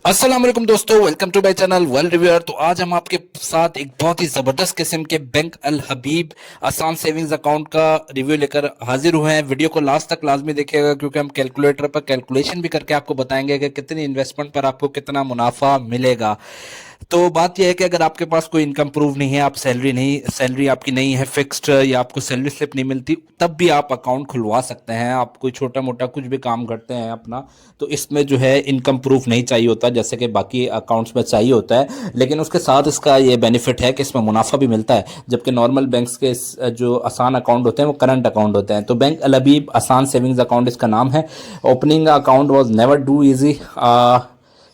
अस्सलाम वालेकुम दोस्तों, welcome to my channel world reviewer. तो आज हम आपके साथ एक बहुत ही जबरदस्त किस्म के बैंक अल हबीब आसान सेविंग्स अकाउंट का रिव्यू लेकर हाजिर हुए हैं। वीडियो को लास्ट तक लाजमी देखिएगा क्योंकि हम कैलकुलेटर पर कैलकुलेशन भी करके आपको बताएंगे कि कितनी इन्वेस्टमेंट पर आपको कितना मुनाफा मिलेगा। तो बात यह है कि अगर आपके पास कोई इनकम प्रूफ नहीं है, आप सैलरी आपकी नहीं है फिक्स्ड, या आपको सैलरी स्लिप नहीं मिलती, तब भी आप अकाउंट खुलवा सकते हैं। आप कोई छोटा मोटा कुछ भी काम करते हैं अपना, तो इसमें जो है इनकम प्रूफ नहीं चाहिए होता जैसे कि बाकी अकाउंट्स में चाहिए होता है। लेकिन उसके साथ इसका ये बेनिफिट है कि इसमें मुनाफा भी मिलता है, जबकि नॉर्मल बैंक्स के जो आसान अकाउंट होते हैं वो करंट अकाउंट होते हैं। तो बैंक अल हबीब आसान सेविंग्स अकाउंट इसका नाम है। Opening account was never do easy.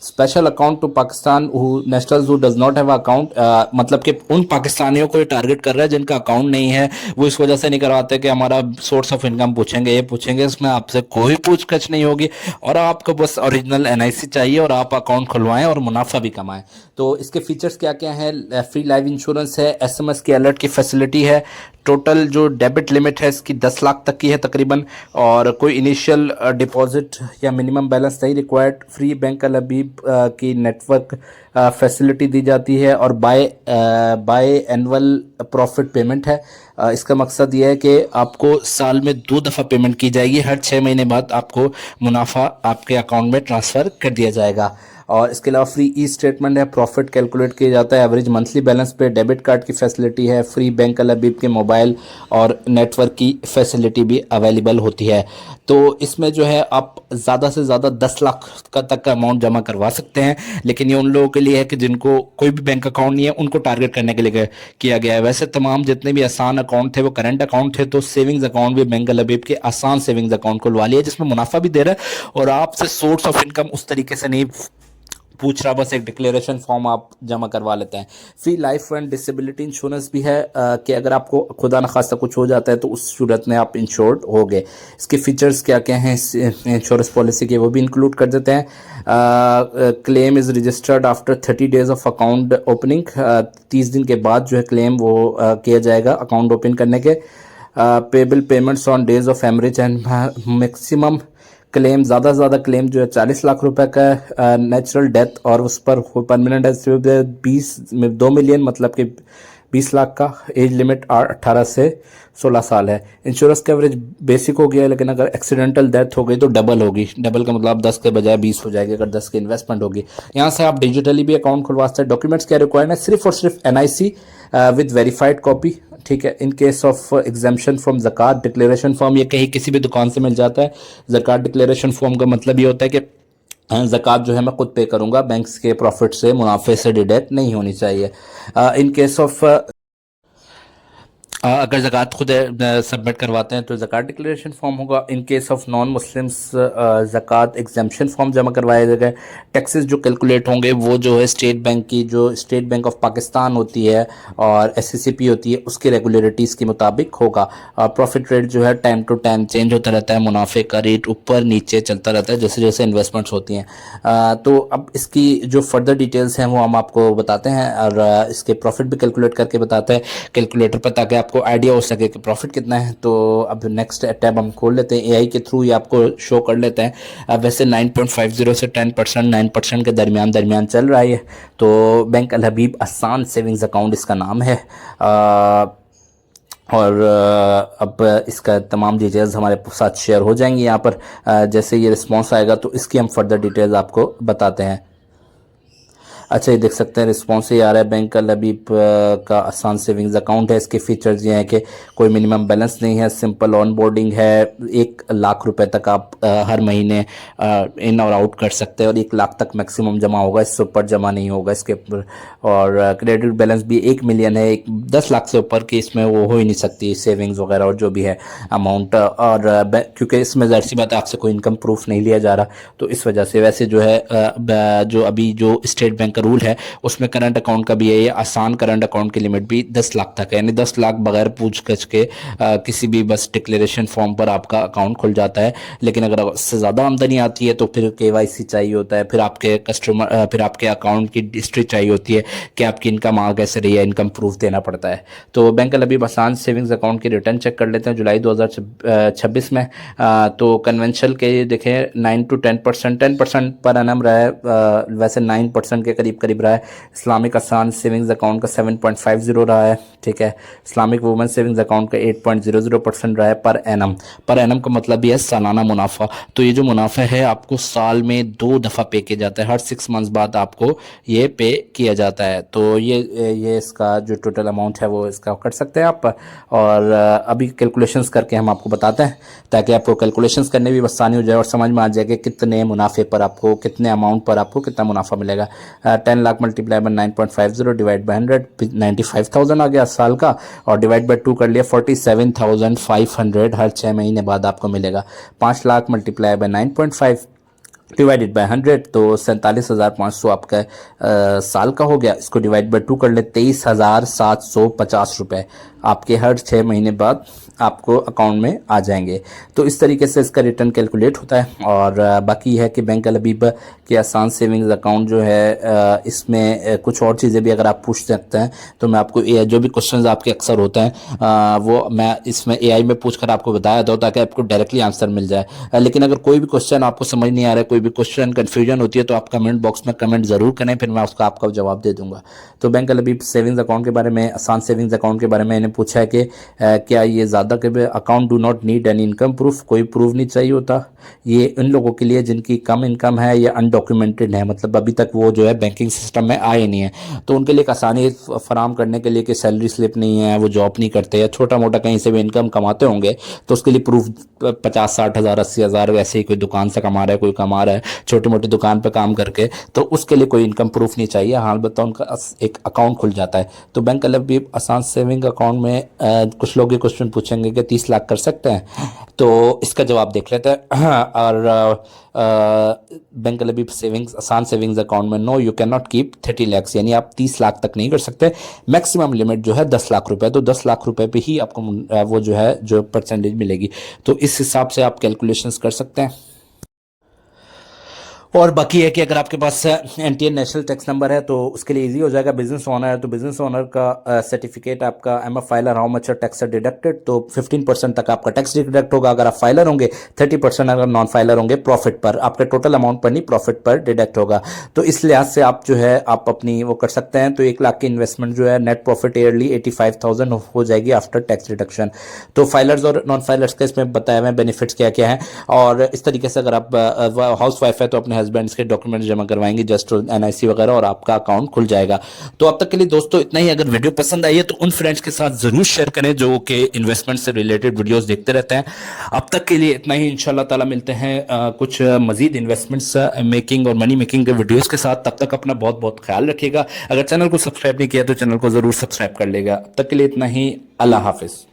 Special account to Pakistan nationals who does not have account, मतलब कि उन पाकिस्तानियों को ये टारगेट कर रहा है जिनका अकाउंट नहीं है। वो इस वजह से नहीं करवाते कि हमारा सोर्स ऑफ इनकम पूछेंगे, ये पूछेंगे, इसमें आपसे कोई पूछताछ नहीं होगी और आपको बस ओरिजिनल एनआईसी चाहिए और आप अकाउंट खुलवाएं और मुनाफा भी कमाएं। तो इसके फीचर्स क्या क्या हैं? फ्री लाइफ इंश्योरेंस है, एसएमएस की अलर्ट की फैसिलिटी है, टोटल जो डेबिट लिमिट है इसकी 10 लाख तक की है तकरीबन, और कोई इनिशियल डिपॉजिट या मिनिमम बैलेंस नहीं रिक्वायर्ड। फ्री बैंक अल हबीब की नेटवर्क फैसिलिटी दी जाती है और बाय एनुअल प्रॉफिट पेमेंट है। इसका मकसद ये है कि आपको साल में 2 दफ़ा पेमेंट की जाएगी, हर 6 महीने बाद आपको मुनाफा आपके अकाउंट में ट्रांसफ़र कर दिया जाएगा। और इसके अलावा फ्री ई स्टेटमेंट है, प्रॉफिट कैलकुलेट किया जाता है एवरेज मंथली बैलेंस पे, डेबिट कार्ड की फैसिलिटी है, फ्री बैंक अल हबीब के मोबाइल और नेटवर्क की फैसिलिटी भी अवेलेबल होती है। तो इसमें जो है आप ज़्यादा से ज़्यादा 10 लाख का तक का अमाउंट जमा करवा सकते हैं, लेकिन ये उन लोगों के लिए है कि जिनको कोई भी बैंक अकाउंट नहीं है, उनको टारगेट करने के लिए किया गया है। वैसे तमाम जितने भी आसान अकाउंट थे वो करंट अकाउंट थे, तो सेविंग्स अकाउंट भी बैंक अल हबीब के आसान सेविंग्स अकाउंट खुलवा लिया जिसमें मुनाफा भी दे रहा है और आपसे सोर्स ऑफ इनकम उस तरीके से नहीं पूछ रहा, बस एक डिक्लेरेशन फॉर्म आप जमा करवा लेते हैं। Free life and disability insurance भी है कि अगर आपको खुदा न खास्ता कुछ हो जाता है तो उस सूरत में आप इंश्योर्ड हो गए। इसके फीचर्स क्या क्या हैं इंश्योरेंस पॉलिसी के, वो भी इंक्लूड कर देते हैं। Claim is registered after 30 days of account opening. 30 दिन के बाद जो है क्लेम वो किया जाएगा अकाउंट ओपन करने के। Payable payments on days of average and maximum claim, ज़्यादा से ज़्यादा क्लेम जो है 40 लाख रुपए का है। नेचुरल डेथ और उस पर परमानेंट 2 मिलियन, मतलब कि 20 लाख का। एज लिमिट 18 से 16 साल है। इंश्योरेंस कवरेज बेसिक हो गया है, लेकिन अगर एक्सीडेंटल डेथ हो गई तो डबल होगी। डबल का मतलब 10 के बजाय 20 हो जाएगी अगर 10 की इन्वेस्टमेंट होगी। यहाँ से आप डिजिटली भी अकाउंट खुलवा सकते हैं। डॉक्यूमेंट्स क्या रिक्वायर्ड है? सिर्फ और सिर्फ एनआईसी विद वेरीफाइड कॉपी, ठीक है। In case of exemption from ज़कात डिक्लेरेशन फॉर्म, ये कहीं किसी भी दुकान से मिल जाता है। ज़कात डिक्लेरेशन फॉर्म का मतलब ये होता है कि ज़कात जो है मैं खुद पे करूंगा, बैंक्स के प्रॉफिट से, मुनाफे से डिडक्ट नहीं होनी चाहिए। इन केस ऑफ अगर ज़कात खुद सबमिट करवाते हैं तो ज़कात डिक्लेरेशन फॉर्म होगा। In case of non Muslims ज़कात एग्जाम्पशन फॉर्म जमा करवाया जाएगा। टैक्सेस जो कैलकुलेट होंगे वो जो है स्टेट बैंक की, जो स्टेट बैंक ऑफ पाकिस्तान होती है और एससीसीपी होती है, उसकी रेगुलरिटीज़ के मुताबिक होगा। प्रॉफिट रेट जो है टाइम टू टाइम चेंज होता रहता है, मुनाफे का रेट ऊपर नीचे चलता रहता है जैसे जैसे इन्वेस्टमेंट्स होती हैं। तो अब इसकी जो फर्दर डिटेल्स हैं वो हम आपको बताते हैं और इसके प्रॉफिट भी कैलकुलेट करके बताते हैं कैलकुलेटर पर, ताकि आपको आइडिया हो सके कि प्रॉफिट कितना है। तो अब नेक्स्ट टैब हम खोल लेते हैं, एआई के थ्रू ये आपको शो कर लेते हैं। अब वैसे 9.50 से 10%, 9% के दरमियान चल रहा है। तो बैंक अल हबीब आसान सेविंग्स अकाउंट इसका नाम है। और अब इसका तमाम डिटेल्स हमारे साथ शेयर हो जाएंगी यहाँ पर। जैसे ये रिस्पॉन्स आएगा तो इसकी हम फर्दर डिटेल्स आपको बताते हैं। अच्छा, ये देख सकते हैं रिस्पॉन्स ये आ रहा है। बैंक अल हबीब का आसान सेविंग्स अकाउंट है। इसके फीचर्स ये हैं कि कोई मिनिमम बैलेंस नहीं है, सिंपल ऑन बोर्डिंग है, 1 लाख रुपए तक आप हर महीने इन और आउट कर सकते हैं और 1 लाख तक मैक्सिमम जमा होगा, इससे ऊपर जमा नहीं होगा इसके ऊपर। और क्रेडिट बैलेंस भी 1 मिलियन है, 10 लाख से ऊपर की इसमें वो हो ही नहीं सकती सेविंग्स वगैरह और जो भी है अमाउंट। और क्योंकि इसमें ज़ाहिर सी बात है आपसे कोई इनकम प्रूफ नहीं लिया जा रहा, तो इस वजह से वैसे जो है जो अभी जो स्टेट बैंक का रूल है उसमें करंट अकाउंट का भी है, ये आसान करंट अकाउंट की लिमिट भी 10 लाख तक है, यानी 10 लाख बगैर पूछ गछ के किसी भी बस डिक्लेरेशन फॉर्म पर आपका अकाउंट खुल जाता है। लेकिन अगर उससे ज़्यादा आमदनी आती है तो फिर केवाईसी चाहिए होता है, फिर आपके कस्टमर फिर आपके अकाउंट की हिस्ट्री चाहिए होती है कि आपकी इनकम आ कैसे रही है, इनकम प्रूफ देना पड़ता है। तो बैंक अल हबीब आसान सेविंग्स अकाउंट की रिटर्न चेक कर लेते हैं जुलाई 2026 में। तो कन्वेंशनल के देखें 9 to 10%, 10% पर एनम रहा है, वैसे 9% के करीब करीब रहा है। इस्लामिक आसान सेविंग्स अकाउंट का 7.50 रहा है, ठीक है। इस्लामिक वुमेन सेविंग्स अकाउंट का 8.00% रहा है पर एनम। पर एनम का मतलब भी है सालाना मुनाफा। तो ये जो मुनाफा है आपको साल में 2 दफ़ा पे किया जाता है, हर 6 मंथ्स बाद आपको ये पे किया जाता है। तो ये इसका जो टोटल अमाउंट है वो इसका कर सकते हैं आप। और अभी कैलकुलेशंस करके हम आपको बताते हैं ताकि आपको कैलकुलेशंस करने भी आसानी हो जाए और समझ में आ जाए कि कितने मुनाफे पर आपको, कितने अमाउंट पर आपको कितना मुनाफा मिलेगा। 10 lakh multiply by 9.50 divide by 100, 95,000 आ गया साल का, और डिवाइड बाय 2 कर लिया 47,500 हर 6 महीने बाद आपको मिलेगा। 5 lakh multiply by 9.5 divided by 100 तो 47,500 आपका साल का हो गया। इसको डिवाइड बाय 2 कर ले 23,750 रुपये आपके हर 6 महीने बाद आपको अकाउंट में आ जाएंगे। तो इस तरीके से इसका रिटर्न कैलकुलेट होता है। और बाकी है कि बैंक अल हबीब के आसान सेविंग्स अकाउंट जो है इसमें कुछ और चीज़ें भी अगर आप पूछ सकते हैं तो मैं आपको जो भी क्वेश्चंस आपके अक्सर होते हैं वो मैं इसमें AI में पूछ कर आपको बताया दो ताकि आपको डायरेक्टली आंसर मिल जाए। लेकिन अगर कोई भी क्वेश्चन आपको समझ नहीं आ रहा है, कोई भी क्वेश्चन कन्फ्यूजन होती है तो आप कमेंट बॉक्स में कमेंट ज़रूर करें, फिर मैं उसका आपका जवाब दे दूंगा। तो bank Al Habib savings account के बारे में, आसान सेविंग्स अकाउंट के बारे में इन्हें पूछा है कि क्या ये ज़्यादा के account do not need an income proof, कोई प्रूफ नहीं चाहिए होता। ये उन लोगों के लिए जिनकी कम इनकम है या अनडॉक्यूमेंटेड है, मतलब अभी तक वो जो है बैंकिंग सिस्टम में आए नहीं है, तो उनके लिए एक आसानी फराम करने के लिए कि सैलरी स्लिप नहीं है, वो जॉब नहीं करते या छोटा मोटा कहीं से भी इनकम कमाते होंगे तो उसके लिए प्रूफ 50-60 हज़ार 80 हज़ार वैसे ही कोई दुकान से कमा रहा है, कोई कमा रहा है छोटी मोटी दुकान पर काम करके, तो उसके लिए कोई इनकम प्रूफ नहीं चाहिए। हाँ बताओ उनका एक अकाउंट खुल जाता है। तो बैंक अल हबीब आसान सेविंग अकाउंट में कुछ लोग ये क्वेश्चन पूछेंगे कि 30 लाख कर सकते हैं, तो इसका जवाब देख लेते हैं। और bank Al Habib savings Asaan savings account में no you can not keep 30 lakh, यानी आप 30 लाख तक नहीं कर सकते। मैक्सिमम लिमिट जो है 10 लाख रुपए, तो 10 लाख रुपए पे ही आपको वो जो है जो परसेंटेज मिलेगी, तो इस हिसाब से आप कैलकुलेशंस कर सकते हैं। और बाकी है कि अगर आपके पास NTA नेशनल टैक्स नंबर है तो उसके लिए इजी हो जाएगा। बिजनेस ओनर है तो बिजनेस ओनर का सर्टिफिकेट आपका M F filer how much tax deducted, तो 15% तक आपका टैक्स डिडक्ट होगा अगर आप फाइलर होंगे, 30% अगर नॉन फाइलर होंगे प्रॉफिट पर, आपके टोटल अमाउंट पर नहीं प्रॉफिट पर डिडक्ट होगा। तो इस लिहाज से आप जो है आप अपनी वो कर सकते हैं। तो 1 लाख की इन्वेस्टमेंट जो है नेट प्रॉफिट ईयरली 85,000 हो जाएगी आफ्टर टैक्स डिडक्शन। तो फाइलर्स और नॉन फाइलर्स का इसमें बताया हुआ बेनिफिट्स क्या क्या है। और इस तरीके से अगर आप हाउस वाइफ है तो अपने हस्बैंड्स के डॉक्यूमेंट जमा करवाएंगे, जस्ट NIC वगैरह, और आपका अकाउंट खुल जाएगा। तो अब तक के लिए दोस्तों इतना ही। अगर वीडियो पसंद आई है तो उन फ्रेंड्स के साथ जरूर शेयर करें जो कि इन्वेस्टमेंट से रिलेटेड वीडियोस देखते रहते हैं। अब तक के लिए इतना ही। इंशाल्लाह ताला मिलते हैं कुछ मजीद इन्वेस्टमेंट्स मेकिंग और मनी मेकिंग के वीडियोस के साथ। तब तक अपना बहुत बहुत ख्याल रखिएगा। अगर चैनल को सब्सक्राइब नहीं किया तो चैनल को जरूर सब्सक्राइब कर लेगा। अब तक के लिए इतना ही। अल्लाह हाफिज।